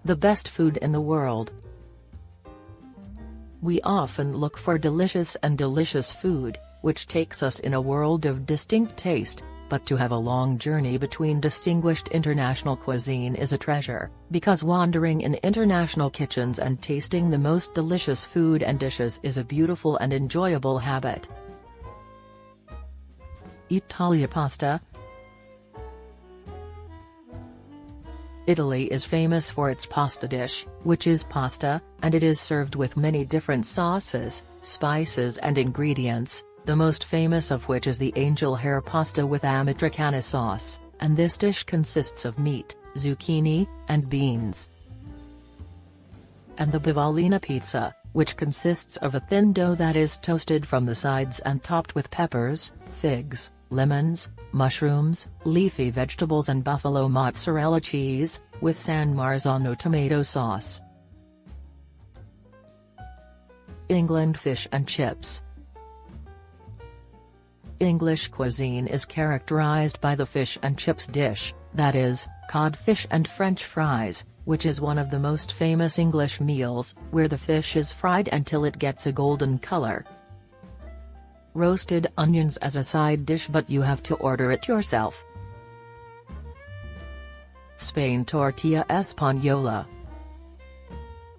the best food in the world. We often look for delicious food, which takes us in a world of distinct taste, but to have a long journey between distinguished international cuisine is a treasure, because wandering in international kitchens and tasting the most delicious food and dishes is a beautiful and enjoyable habit. Italia pasta. Italy is famous for its pasta dish, which is pasta, and it is served with many different sauces, spices and ingredients, the most famous of which is the angel hair pasta with amatriciana sauce, and this dish consists of meat, zucchini, and beans. And the bavellina pizza, which consists of a thin dough that is toasted from the sides and topped with peppers, figs, lemons, mushrooms, leafy vegetables and buffalo mozzarella cheese, with San Marzano tomato sauce. England fish and chips. English cuisine is characterized by the fish and chips dish, that is, codfish and French fries, which is one of the most famous English meals, where the fish is fried until it gets a golden color. Roasted onions as a side dish, but you have to order it yourself. Spain tortilla española.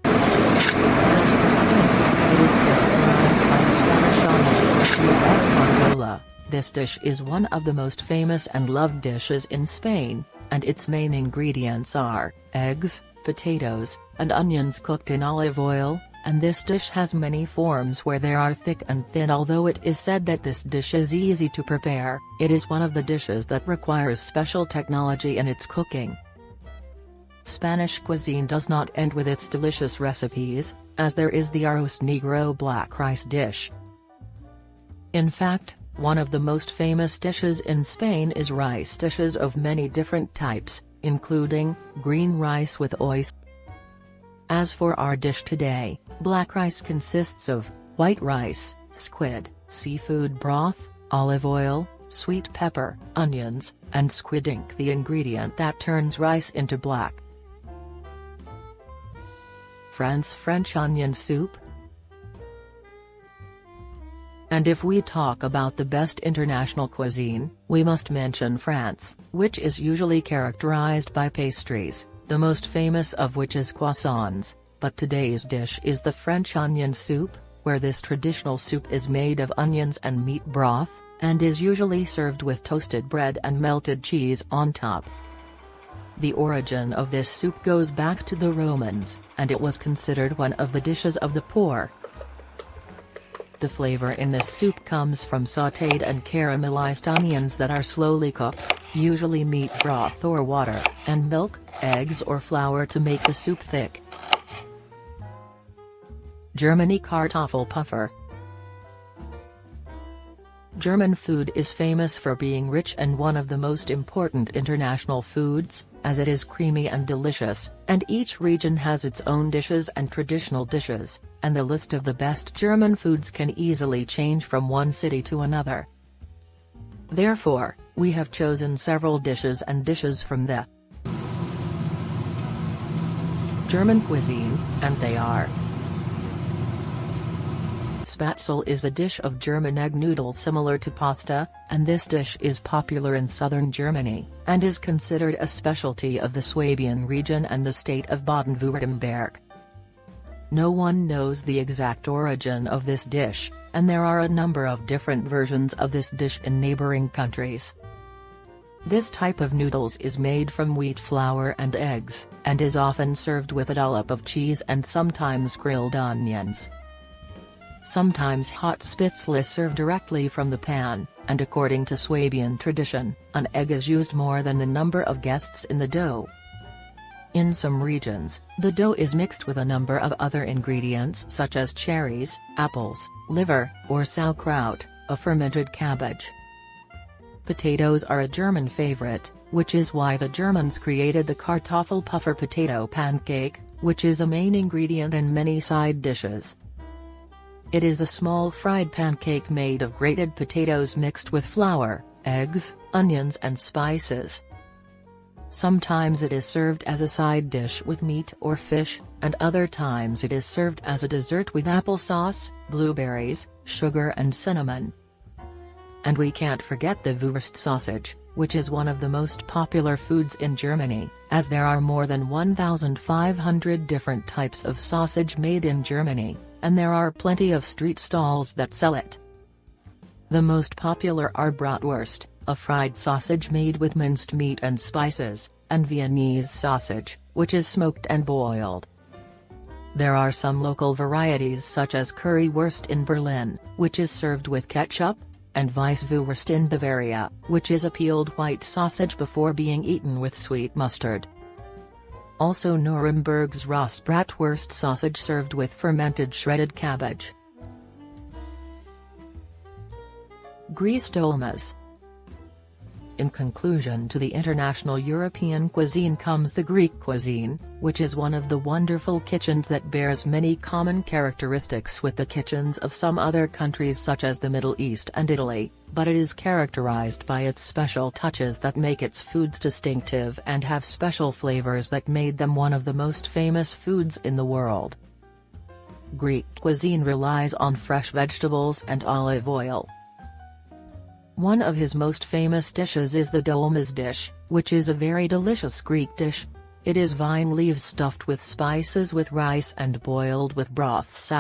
As for Spain, it is characterized by the Spanish tortilla española. This dish is one of the most famous and loved dishes in Spain, and its main ingredients are eggs, potatoes, and onions cooked in olive oil, and this dish has many forms where they are thick and thin. Although it is said that this dish is easy to prepare, it is one of the dishes that requires special technology in its cooking. Spanish cuisine does not end with its delicious recipes, as there is the arroz negro black rice dish. In fact, one of the most famous dishes in Spain is rice dishes of many different types, including green rice with oysters. As for our dish today, black rice consists of white rice, squid, seafood broth, olive oil, sweet pepper, onions, and squid ink, the ingredient that turns rice into black. France French onion soup. And if we talk about the best international cuisine, we must mention France, which is usually characterized by pastries, the most famous of which is croissants, but today's dish is the French onion soup, where this traditional soup is made of onions and meat broth, and is usually served with toasted bread and melted cheese on top. The origin of this soup goes back to the Romans, and it was considered one of the dishes of the poor. The flavor in this soup comes from sautéed and caramelized onions that are slowly cooked, usually meat broth or water, and milk, eggs or flour to make the soup thick. Germany Kartoffel puffer. German food is famous for being rich and one of the most important international foods, as it is creamy and delicious, and each region has its own dishes and traditional dishes, and the list of the best German foods can easily change from one city to another. Therefore, we have chosen several dishes from the German cuisine, and they are: Spätzle is a dish of German egg noodles similar to pasta, and this dish is popular in southern Germany, and is considered a specialty of the Swabian region and the state of Baden-Württemberg. No one knows the exact origin of this dish, and there are a number of different versions of this dish in neighboring countries. This type of noodles is made from wheat flour and eggs, and is often served with a dollop of cheese and sometimes grilled onions. Sometimes hot Spätzle is served directly from the pan, and according to Swabian tradition, an egg is used more than the number of guests in the dough. In some regions, the dough is mixed with a number of other ingredients such as cherries, apples, liver, or sauerkraut, a fermented cabbage. Potatoes are a German favorite, which is why the Germans created the Cartoful puffer potato pancake, which is a main ingredient in many side dishes. It is a small fried pancake made of grated potatoes mixed with flour, eggs, onions and spices. Sometimes it is served as a side dish with meat or fish, and other times it is served as a dessert with applesauce, blueberries, sugar and cinnamon. And we can't forget the Wurst sausage, which is one of the most popular foods in Germany, as there are more than 1,500 different types of sausage made in Germany, and there are plenty of street stalls that sell it. The most popular are bratwurst, a fried sausage made with minced meat and spices, and Viennese sausage, which is smoked and boiled. There are some local varieties such as currywurst in Berlin, which is served with ketchup, and Weisswurst in Bavaria, which is a peeled white sausage before being eaten with sweet mustard. Also Nuremberg's Rostbratwurst sausage served with fermented shredded cabbage. Greased dolmas. In conclusion to the international European cuisine comes the Greek cuisine, which is one of the wonderful kitchens that bears many common characteristics with the kitchens of some other countries such as the Middle East and Italy, but it is characterized by its special touches that make its foods distinctive and have special flavors that made them one of the most famous foods in the world. Greek cuisine relies on fresh vegetables and olive oil. One of his most famous dishes is the dolmas dish, which is a very delicious Greek dish. It is vine leaves stuffed with spices with rice and boiled with broth such